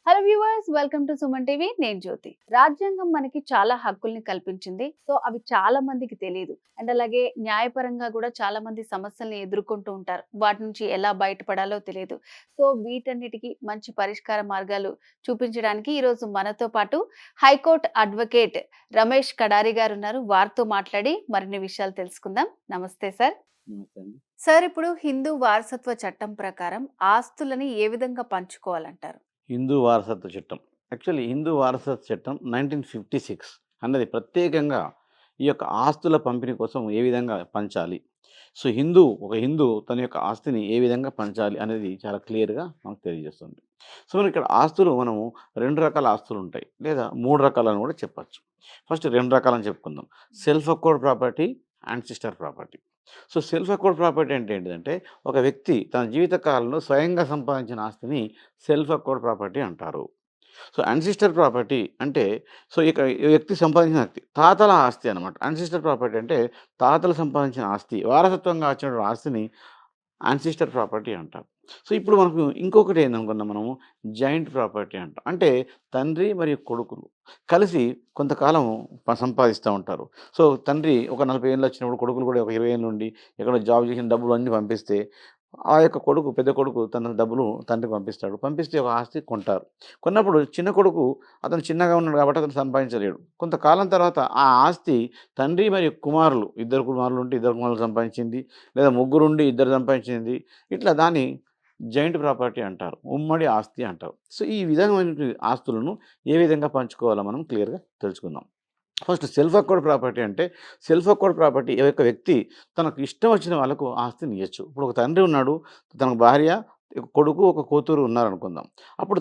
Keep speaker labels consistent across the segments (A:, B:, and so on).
A: Hello viewers, welcome to Suman TV. నేను జ్యోతి. రాజ్యాంగం మనకి చాలా హక్కుల్ని కల్పించింది. సో అవి చాలా మందికి తెలియదు. అండ్ అలాగే న్యాయపరంగా కూడా చాలా మంది సమస్యల్ని ఎదుర్కొంటూ ఉంటారు. వాటి నుంచి ఎలా బయటపడాలో తెలియదు. సో వీటన్నిటికీ మంచి పరిష్కార మార్గాలు చూపించడానికి ఈరోజు మనతో పాటు హైకోర్టు అడ్వకేట్ రమేష్ కడారి గారు ఉన్నారు. వారితో మాట్లాడి మరిన్ని విషయాలు తెలుసుకుందాం. నమస్తే సార్.
B: నమస్తే అండి.
A: సార్, ఇప్పుడు హిందూ వారసత్వ చట్టం ప్రకారం ఆస్తులని ఏ విధంగా పంచుకోవాలంటారు?
B: హిందూ వారసత్వ చట్టం. యాక్చువల్లీ హిందూ వారసత్వ చట్టం 1956 అన్నది ప్రత్యేకంగా ఈ యొక్క ఆస్తుల పంపిణీ కోసం ఏ విధంగా పంచాలి. సో ఒక హిందూ తన యొక్క ఆస్తిని ఏ విధంగా పంచాలి అనేది చాలా క్లియర్‌గా మనకు తెలియజేస్తుంది. సో మనం ఇక్కడ ఆస్తులు మనము 2 రకాల ఆస్తులు ఉంటాయి. లేదా 3 రకాలని కూడా చెప్పొచ్చు. ఫస్ట్ 2 రకాలని చెప్పుకుందాం. Self acquired property, ancestor property. So self acquired property అంటే ఏంటిదంటే, ఒక వ్యక్తి తన జీవిత కాలంలో స్వయంగా సంపాదించిన ఆస్తిని సెల్ఫ్ అక్వైర్డ్ ప్రాపర్టీ అంటారు. సో అన్సిస్టర్ ప్రాపర్టీ అంటే, ఈ వ్యక్తి సంపాదించిన ఆస్తి తాతల ఆస్తి అనమాట. అన్సిస్టర్ ప్రాపర్టీ అంటే తాతలు సంపాదించిన ఆస్తి, వారసత్వంగా వచ్చిన ఆస్తిని అన్సిస్టర్ ప్రాపర్టీ అంటారు. సో ఇప్పుడు మనకు ఇంకొకటి ఏందనుకున్నాం మనము, జాయింట్ ప్రాపర్టీ అంటాం. అంటే తండ్రి మరియు కొడుకులు కలిసి కొంతకాలం సంపాదిస్తూ ఉంటారు. సో తండ్రి ఒక 40 ఏళ్ళు వచ్చినప్పుడు కొడుకులు కూడా ఒక 20 ఏళ్ళు ఉండి ఎక్కడో జాబ్ చేసిన డబ్బులు అన్నీ పంపిస్తే, ఆ యొక్క పెద్ద కొడుకు తన డబ్బులు తండ్రికి పంపిస్తాడు. పంపిస్తే ఒక ఆస్తి కొంటారు. కొన్నప్పుడు చిన్న కొడుకు అతను చిన్నగా ఉన్నాడు కాబట్టి అతను సంపాదించలేడు. కొంతకాలం తర్వాత ఆ ఆస్తి తండ్రి మరియు కుమారులు, ఇద్దరు కుమారులు ఉంటే ఇద్దరు కుమారులు సంపాదించింది, లేదా ముగ్గురుండి ఇద్దరు సంపాదించింది, ఇట్లా దాన్ని జాయింట్ ప్రాపర్టీ అంటారు. ఉమ్మడి ఆస్తి అంటారు. సో ఈ విధమైనటువంటి ఆస్తులను ఏ విధంగా పంచుకోవాలో మనం క్లియర్‌గా తెలుసుకుందాం. ఫస్ట్ సెల్ఫ్ అక్వైర్డ్ ప్రాపర్టీ అంటే, సెల్ఫ్ అక్వైర్డ్ ప్రాపర్టీ ఒక వ్యక్తి తనకు ఇష్టం వచ్చిన వాళ్ళకు ఆస్తిని ఇయ్యొచ్చు. ఇప్పుడు ఒక తండ్రి ఉన్నాడు, తనకు భార్య, ఒక కొడుకు, ఒక కూతురు ఉన్నారనుకుందాం. అప్పుడు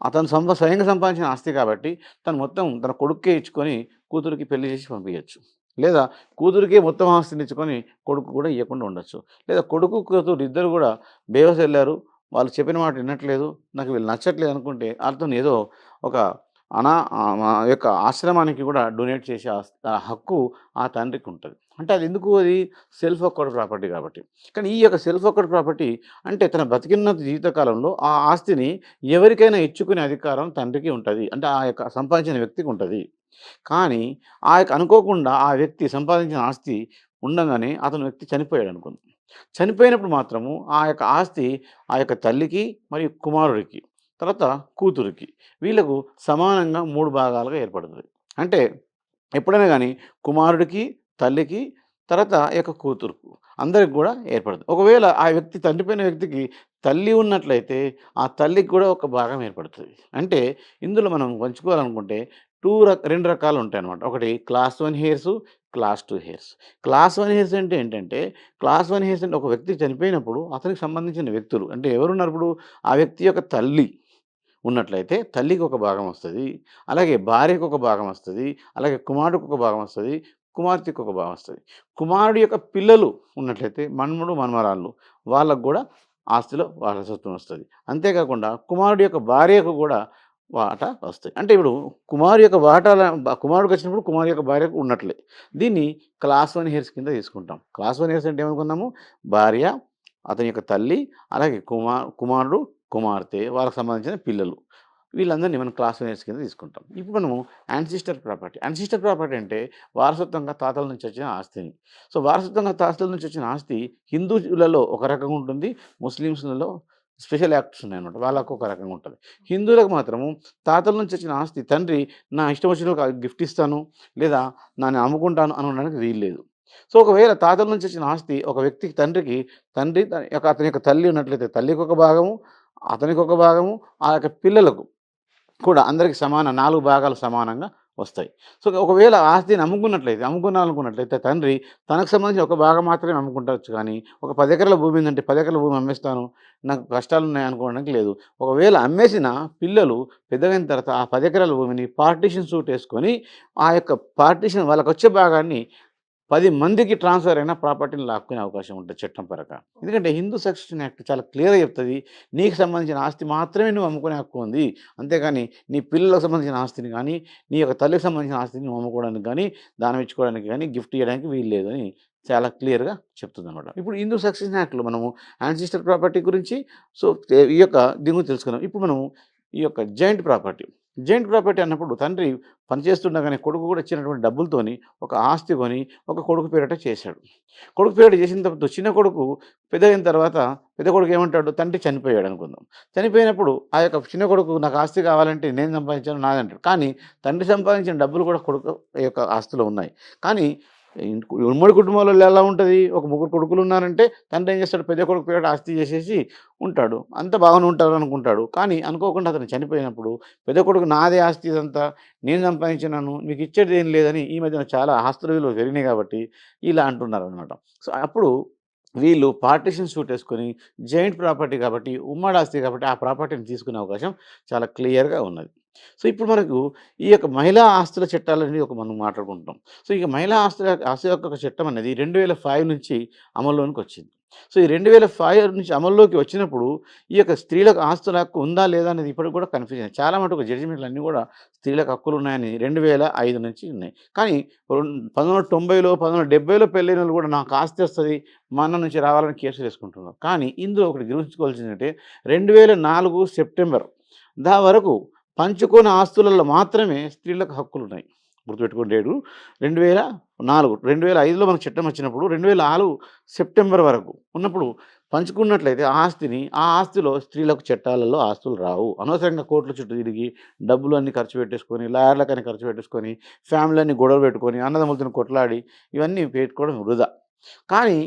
B: అతను స్వయంగా సంపాదించిన ఆస్తి కాబట్టి తను మొత్తం తన కొడుక్కే ఇచ్చుకొని కూతురికి పెళ్లి చేసి పంపియచ్చు. లేదా కూతురికే మొత్తం ఆస్తిని ఇచ్చుకొని కొడుకు కూడా ఇవ్వకుండా ఉండొచ్చు. లేదా కొడుకు, కూతురు ఇద్దరు కూడా బేవస్ వెళ్లారు, వాళ్ళు చెప్పిన మాట వినట్లేదు, నాకు వీళ్ళు నచ్చట్లేదు అనుకుంటే అతను ఏదో ఒక మా యొక్క ఆశ్రమానికి కూడా డొనేట్ చేసే హక్కు ఆ తండ్రికి ఉంటుంది. అంటే అది సెల్ఫ్ అక్వైర్డ్ ప్రాపర్టీ కాబట్టి. కానీ ఈ యొక్క సెల్ఫ్ అక్వైర్డ్ ప్రాపర్టీ అంటే తన బతికిన జీవితకాలంలో ఆ ఆస్తిని ఎవరికైనా ఇచ్చుకునే అధికారం తండ్రికి ఉంటుంది. అంటే ఆ యొక్క సంపాదించిన వ్యక్తికి ఉంటుంది. కానీ ఆ యొక్క అనుకోకుండా ఆ వ్యక్తి సంపాదించిన ఆస్తి ఉండంగానే వ్యక్తి చనిపోయాడు అనుకుందాం. చనిపోయినప్పుడు మాత్రము ఆ యొక్క ఆస్తి ఆ యొక్క తల్లికి మరియు కుమారుడికి, తర్వాత కూతురికి, వీళ్ళకు సమానంగా 3 భాగాలుగా ఏర్పడుతుంది. అంటే ఎప్పుడైనా కానీ కుమారుడికి, తల్లికి, తర్వాత ఈ యొక్క కూతురుకు అందరికి కూడా ఏర్పడుతుంది. ఒకవేళ ఆ వ్యక్తి చనిపోయిన వ్యక్తికి తల్లి ఉన్నట్లయితే ఆ తల్లికి కూడా ఒక భాగం ఏర్పడుతుంది. అంటే ఇందులో మనం పంచుకోవాలనుకుంటే 2 రకాలు ఉంటాయన్నమాట. ఒకటి class 1 hairs, class 2 hairs. Class 1 hairs అంటే ఏంటంటే, క్లాస్ 1 హెయిర్స్ అంటే ఒక వ్యక్తి చనిపోయినప్పుడు అతనికి సంబంధించిన వ్యక్తులు అంటే ఎవరున్నారు, ఇప్పుడు ఆ వ్యక్తి యొక్క తల్లి ఉన్నట్లయితే తల్లికి ఒక భాగం వస్తది. అలాగే భార్యకు ఒక భాగం వస్తది. అలాగే కుమారుడికి ఒక భాగం వస్తది. కుమార్తెకు ఒక భాగం వస్తది. కుమారుడి యొక్క పిల్లలు ఉన్నట్లయితే మనుమడు, మనమరాళ్ళు, వాళ్ళకు కూడా ఆస్తిలో వారసత్వం వస్తది. అంతేకాకుండా కుమారుడి యొక్క భార్యకు కూడా వాటా వస్తాయి. అంటే ఇప్పుడు కుమారు యొక్క కుమారుడికి వచ్చినప్పుడు కుమారు యొక్క భార్యకు ఉన్నట్లే. దీన్ని క్లాస్ 1 హెయిర్స్ కింద తీసుకుంటాం. క్లాస్ 1 హెయిర్స్ అంటే ఏమనుకున్నాము, భార్య, అతని యొక్క తల్లి, అలాగే కుమారుడు, కుమార్తె, వాళ్ళకి సంబంధించిన పిల్లలు, వీళ్ళందరినీ మనం క్లాస్ 1 హెయిర్స్ కింద తీసుకుంటాం. ఇప్పుడు మనము యాన్సిస్టర్ ప్రాపర్టీ. యాన్సిస్టర్ ప్రాపర్టీ అంటే వారసత్వంగా తాతల నుంచి వచ్చిన ఆస్తిని. సో వారసత్వంగా తాతల నుంచి వచ్చిన ఆస్తి హిందువులలో ఒక రకంగా ఉంటుంది, ముస్లిమ్స్‌లలో స్పెషల్ యాక్ట్స్ ఉన్నాయన్నమాట. వాళ్ళకు ఒక రకంగా ఉంటుంది. హిందువులకు మాత్రము తాతల నుంచి వచ్చిన ఆస్తి తండ్రి నా ఇష్టం వచ్చినప్పుడు గిఫ్ట్ ఇస్తాను, లేదా నన్ను అమ్ముకుంటాను అనడానికి వీల్లేదు. సో ఒకవేళ తాతల నుంచి వచ్చిన ఆస్తి ఒక వ్యక్తికి తండ్రి అతని యొక్క తల్లి ఉన్నట్లయితే తల్లికి ఒక భాగము, అతనికి ఒక భాగము, ఆ యొక్క పిల్లలకు కూడా అందరికి 4 భాగాలు సమానంగా వస్తాయి. సో ఒకవేళ ఆస్తిని అమ్ముకున్నాలనుకున్నట్లయితే తండ్రి తనకు సంబంధించి ఒక భాగం మాత్రమే అమ్ముకుంటవచ్చు. కానీ ఒక 10 ఎకరాల భూమి ఉందంటే 10 ఎకరాల భూమి అమ్మేస్తాను, నాకు కష్టాలున్నాయి అనుకోవడానికి లేదు. ఒకవేళ అమ్మేసిన పిల్లలు పెద్దగైన తర్వాత ఆ 10 ఎకరాల భూమిని పార్టీషన్ సూట్ వేసుకొని ఆ యొక్క పార్టీషన్ వాళ్ళకొచ్చే భాగాన్ని 10 మందికి ట్రాన్స్‌ఫర్ అయిన ప్రాపర్టీని లాక్కునే అవకాశం ఉంటుంది చట్టం ప్రకారం. ఎందుకంటే హిందూ సక్సెషన్ యాక్ట్ చాలా క్లియర్‌గా చెప్తది. నీకు సంబంధించిన ఆస్తి మాత్రమే నువ్వు అమ్ముకునే హక్కు ఉంది. అంతేగాని నీ పిల్లలకు సంబంధించిన ఆస్తిని గానీ, నీ యొక్క తల్లికి సంబంధించిన ఆస్తిని నువ్వు అమ్ముకోవడానికి గానీ, దానం ఇచ్చుకోవడానికి గానీ, గిఫ్ట్ ఇయ్యడానికి వీల్లేదు అని చాలా క్లియర్‌గా చెప్తుందనమాట. ఇప్పుడు హిందూ సక్సెషన్ యాక్ట్‌లో మనము యాన్సిస్టర్ ప్రాపర్టీ గురించి, ఈ యొక్క దీని గురించి తెలుసుకున్నాం. ఇప్పుడు మనము ఈ యొక్క జాయింట్ ప్రాపర్టీ అన్నప్పుడు తండ్రి పనిచేస్తుండగానే కొడుకు కూడా ఇచ్చినటువంటి డబ్బులతోని ఒక ఆస్తి కొని ఒక కొడుకు పేరిట చేశాడు. కొడుకు పేరిట చేసిన తర్వాత చిన్న కొడుకు పెద్దయిన తర్వాత పెద్ద కొడుకు ఏమంటాడు, తండ్రి చనిపోయాడు అనుకుందాం. చనిపోయినప్పుడు ఆ యొక్క చిన్న కొడుకు నాకు ఆస్తి కావాలంటే నేను సంపాదించాను నాదంటాడు. కానీ తండ్రి సంపాదించిన డబ్బులు కూడా కొడుకు యొక్క ఆస్తిలో ఉన్నాయి. కానీ ఉమ్మడి కుటుంబాలలో ఎలా ఉంటుంది, ఒక ముగ్గురు కొడుకులు ఉన్నారంటే తండ్రి ఏం చేస్తాడు, పెద్ద కొడుకు పేరిట ఆస్తి చేసేసి ఉంటాడు. అంత బాగానే ఉంటారు అనుకుంటాడు. కానీ అనుకోకుండా అతను చనిపోయినప్పుడు పెద్ద కొడుకు నాదే ఆస్తి ఇదంతా నేను సంపాదించినాను మీకు ఇచ్చేది ఏం లేదని ఈ మధ్యన చాలా ఆస్తుల విలువలు పెరిగినాయి కాబట్టి ఇలా అంటున్నారు అనమాట. సో అప్పుడు వీళ్ళు పార్టిషన్ సూట్ వేసుకొని జాయింట్ ప్రాపర్టీ కాబట్టి ఉమ్మడి ఆస్తి కాబట్టి ఆ ప్రాపర్టీని తీసుకునే అవకాశం చాలా క్లియర్గా ఉన్నది. సో ఇప్పుడు మనకు ఈ యొక్క మహిళా ఆస్తుల చట్టాలనేది మనం మాట్లాడుకుంటాం. సో ఇక మహిళా ఆస్తుల యొక్క చట్టం అనేది 2005 నుంచి అమల్లోనికి వచ్చింది. సో ఈ 2005 నుంచి అమల్లోకి వచ్చినప్పుడు ఈ యొక్క స్త్రీలకు ఆస్తుల హక్కు ఉందా లేదా అనేది ఇప్పటికి కూడా కన్ఫ్యూజన్. చాలా మటుకు జడ్జిమెంట్లు అన్నీ కూడా స్త్రీలకు హక్కులు ఉన్నాయని 2005 నుంచి ఉన్నాయి. కానీ 1990లో 1970లో పెళ్ళైన వాళ్ళు కూడా నాకు ఆస్తి వస్తుంది మా అన్న నుంచి రావాలని కేసులు వేసుకుంటున్నారు. కానీ ఇందులో ఒకటి గుర్తుంచుకోవాల్సిందంటే 2004 సెప్టెంబర్ వరకు పంచుకోని ఆస్తులలో మాత్రమే స్త్రీలకు హక్కులున్నాయి. గుర్తుపెట్టుకోండి. 2005లో మనకు చట్టం వచ్చినప్పుడు 2004 సెప్టెంబర్ వరకు ఉన్నప్పుడు పంచుకున్నట్లయితే ఆ ఆస్తిలో స్త్రీలకు చట్టాలలో ఆస్తులు రావు. అనవసరంగా కోర్టుల చుట్టూ తిరిగి డబ్బులు అన్నీ ఖర్చు పెట్టేసుకొని లాయర్లకని ఖర్చు పెట్టేసుకొని ఫ్యామిలీ అన్ని గొడవ పెట్టుకొని అన్నదమ్ములతో కొట్లాడి ఇవన్నీ పెట్టుకోవడం వృధా. కానీ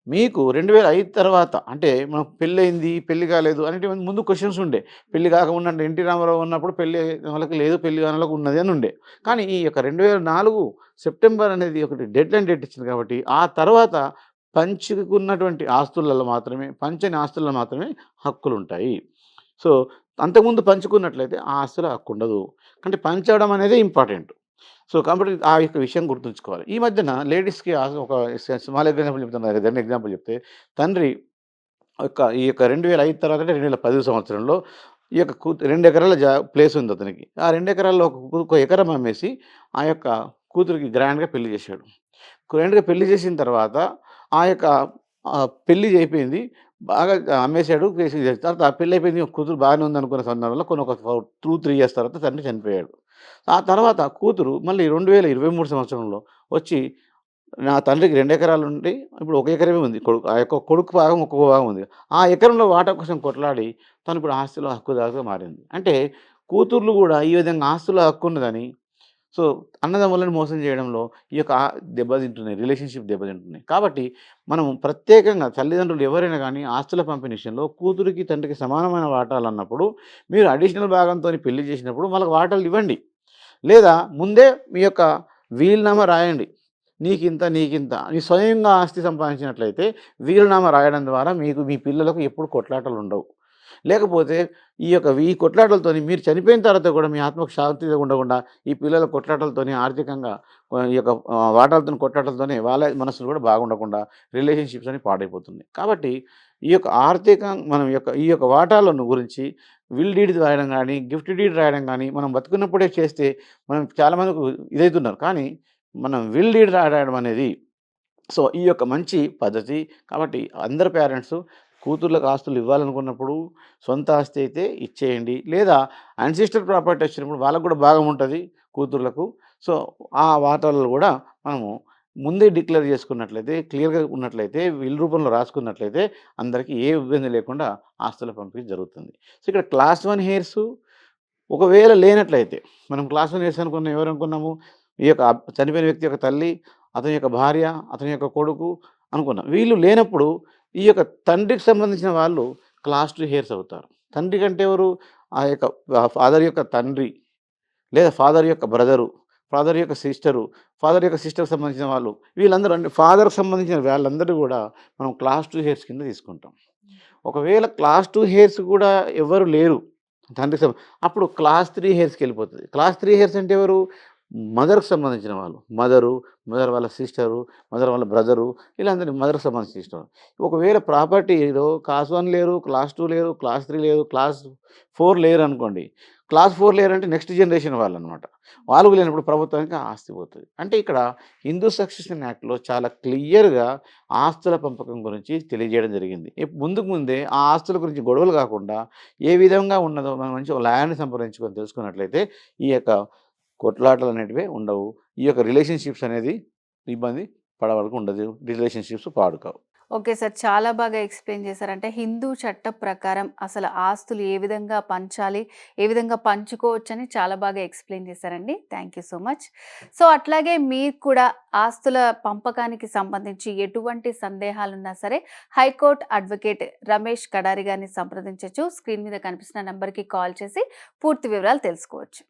B: మీకు 2005 తర్వాత అంటే మనకు పెళ్ళయింది పెళ్లి కాలేదు అంటే ముందు క్వశ్చన్స్ ఉండే. పెళ్లి కాకుండా అంటే ఎన్టీ రామారావు ఉన్నప్పుడు పెళ్లి వాళ్ళకి లేదు పెళ్లి కాని వాళ్ళకి ఉన్నది అని ఉండే. కానీ ఈ యొక్క 2004 సెప్టెంబర్ అనేది ఒకటి డెడ్ లైన్ డేట్ ఇచ్చింది కాబట్టి ఆ తర్వాత పంచుకున్నటువంటి ఆస్తులలో మాత్రమే పంచని ఆస్తులలో మాత్రమే హక్కులు ఉంటాయి. సో అంతకుముందు పంచుకున్నట్లయితే ఆ ఆస్తుల హక్కు ఉండదు. అంటే పంచడం అనేది ఇంపార్టెంట్. సో కాబట్టి ఆ యొక్క విషయం గుర్తుంచుకోవాలి. ఈ మధ్యన లేడీస్‌కి ఒక స్మాల్ ఎగ్జాంపుల్ చెప్తున్నా. ఏదైనా ఎగ్జాంపుల్ చెప్తే తండ్రి ఈ యొక్క 2005 తర్వాత అంటే 2010 సంవత్సరంలో ఈ యొక్క 2 ఎకరాల ప్లేస్ ఉంది అతనికి. ఆ 2 ఎకరాల్లో ఒక ఎకరం అమ్మేసి ఆ యొక్క కూతురికి గ్రాండ్‌గా పెళ్లి చేశాడు. గ్రాండ్‌గా పెళ్లి చేసిన తర్వాత ఆ యొక్క పెళ్లి అయిపోయింది. బాగా అమ్మేశాడు. తర్వాత పెళ్లి అయిపోయింది. కూతురు బాగానే ఉందనుకున్న సందర్భంలో ఒక 2-3 ఇయర్స్ తర్వాత తండ్రి చనిపోయాడు. ఆ తర్వాత కూతురు మళ్ళీ 2023 సంవత్సరంలో వచ్చి నా తండ్రికి 2 ఎకరాలు ఉండి ఇప్పుడు 1 ఎకరమే ఉంది. ఆ యొక్క కొడుకు భాగం ఒక్కొక్క భాగం ఉంది. ఆ ఎకరంలో వాటా కోసం కొట్లాడి తను ఇప్పుడు ఆస్తిలో హక్కుదారుగా మారింది. అంటే కూతుర్లు కూడా ఈ విధంగా ఆస్తుల హక్కు ఉన్నదని సో అన్నదమ్ములను మోసం చేయడంలో ఈ యొక్క దెబ్బతింటున్నాయి. రిలేషన్‌షిప్ దెబ్బతింటున్నాయి. కాబట్టి మనం ప్రత్యేకంగా తల్లిదండ్రులు ఎవరైనా కానీ ఆస్తుల పంపిణీ విషయంలో కూతురికి తండ్రికి సమానమైన వాటాలు అన్నప్పుడు మీరు అడిషనల్ భాగంతోని పెళ్లి చేసినప్పుడు వాళ్ళకి వాటాలు ఇవ్వండి. లేదా ముందే మీ యొక్క వీలునామా రాయండి. నీకింత నీ స్వయంగా ఆస్తి సంపాదించినట్లయితే వీలునామా రాయడం ద్వారా మీకు మీ పిల్లలకు ఎప్పుడు కొట్లాటలు ఉండవు. లేకపోతే ఈ కొట్లాటలతోని మీరు చనిపోయిన తర్వాత కూడా మీ ఆత్మకు శాంతిగా ఉండకుండా ఈ పిల్లల కొట్లాటలతోని ఆర్థికంగా ఈ యొక్క వాటాలతోని కొట్లాటలతోనే వాళ్ళ మనసులు కూడా బాగుండకుండా రిలేషన్‌షిప్స్ అని పాడైపోతుంది. కాబట్టి ఈ యొక్క మనం ఈ యొక్క వాటాలను గురించి విల్ డీడ్ రాయడం కానీ, గిఫ్ట్ డీడ్ రాయడం కానీ మనం బతుకున్నప్పుడే చేస్తే మనం చాలామందికి ఇదవుతున్నారు. కానీ మనం విల్ డీడ్ రాయడం అనేది సో ఈ యొక్క మంచి పద్ధతి. కాబట్టి అందరు పేరెంట్స్ కూతుర్లకు ఆస్తులు ఇవ్వాలనుకున్నప్పుడు సొంత ఆస్తి అయితే ఇచ్చేయండి. లేదా అన్సిస్టర్ ప్రాపర్టీ వచ్చినప్పుడు వాళ్ళకు కూడా భాగం ఉంటుంది కూతుర్లకు. సో ఆ వాటాలలో కూడా మనము ముందే డిక్లేర్ చేసుకున్నట్లయితే క్లియర్‌గా ఉన్నట్లయితే విల్ రూపంలో రాసుకున్నట్లయితే అందరికీ ఏ ఇబ్బంది లేకుండా ఆస్తుల పంపిణీ జరుగుతుంది. సో ఇక్కడ క్లాస్ 1 హెయిర్స్ ఒకవేళ లేనట్లయితే మనం క్లాస్ 1 హెయిర్స్ ఎవరనుకున్నాము ఈ యొక్క చనిపోయిన వ్యక్తి యొక్క తల్లి, అతని యొక్క భార్య, అతని యొక్క కొడుకు అనుకున్నాం. వీళ్ళు లేనప్పుడు ఈ యొక్క తండ్రికి సంబంధించిన వాళ్ళు క్లాస్ 2 హెయిర్స్ అవుతారు. తండ్రి కంటే ఎవరు ఆ యొక్క ఫాదర్ యొక్క తండ్రి లేదా ఫాదర్ యొక్క బ్రదరు, ఫాదర్ యొక్క సిస్టర్‌కి సంబంధించిన వాళ్ళు వీళ్ళందరూ అంటే ఫాదర్‌కి సంబంధించిన వాళ్ళందరూ కూడా మనం క్లాస్ 2 హెయిర్స్ కింద తీసుకుంటాం. ఒకవేళ క్లాస్ 2 హెయిర్స్ కూడా ఎవరు లేరు తండ్రికి అప్పుడు క్లాస్ 3 హెయిర్స్‌కి వెళ్ళిపోతుంది. క్లాస్ 3 హెయిర్స్ అంటే ఎవరు మదర్‌కి సంబంధించిన వాళ్ళు. మదర్ వాళ్ళ సిస్టరు, మదర్ వాళ్ళ బ్రదరు ఇలా అందరి మదర్‌కి సంబంధించిన ఇష్టం. ఒకవేళ ప్రాపర్టీలో క్లాస్ 1 లేరు, క్లాస్ 2 లేరు, క్లాస్ 3 లేరు, క్లాస్ 4 లేరనుకోండి. క్లాస్ 4 లేరంటే నెక్స్ట్ జనరేషన్ వాళ్ళనమాట. వాళ్ళు లేనప్పుడు ప్రభుత్వానికి ఆ ఆస్తి పోతది. అంటే ఇక్కడ హిందూ సక్సెషన్ యాక్ట్‌లో చాలా క్లియర్‌గా ఆస్తుల పంపకం గురించి తెలియజేయడం జరిగింది. ముందుకు ముందే ఆ ఆస్తుల గురించి గొడవలు కాకుండా ఏ విధంగా ఉన్నదో మనం మంచిగా ల్యాండ్‌ని సంప్రదించుకొని తెలుసుకున్నట్లయితే ఈ యొక్క కొట్లాటలనేటివే ఉండవు. ఈ యొక్క రిలేషన్‌షిప్స్ అనేది ఇబ్బంది పడవలకి ఉండదు. రిలేషన్‌షిప్స్ పాడు కావు.
A: Okay sir. చాలా బాగా ఎక్స్‌ప్లెయిన్ చేశారు. అంటే హిందూ చట్ట ప్రకారం అసలు ఆస్తులు ఏ విధంగా పంచాలి, ఏ విధంగా పంచుకోవచ్చని చాలా బాగా ఎక్స్‌ప్లెయిన్ చేశారండి. Thank you so much. So, అట్లాగే మీకు కూడా ఆస్తుల పంపకానికి సంబంధించి ఎటువంటి సందేహాలున్నా సరే హైకోర్ట్ అడ్వకేట్ రమేష్ కడారి గారిని సంప్రదించొచ్చు. స్క్రీన్ మీద కనిపిస్తున్న నంబర్‌కి కాల్ చేసి పూర్తి వివరాలు తెలుసుకోవచ్చు.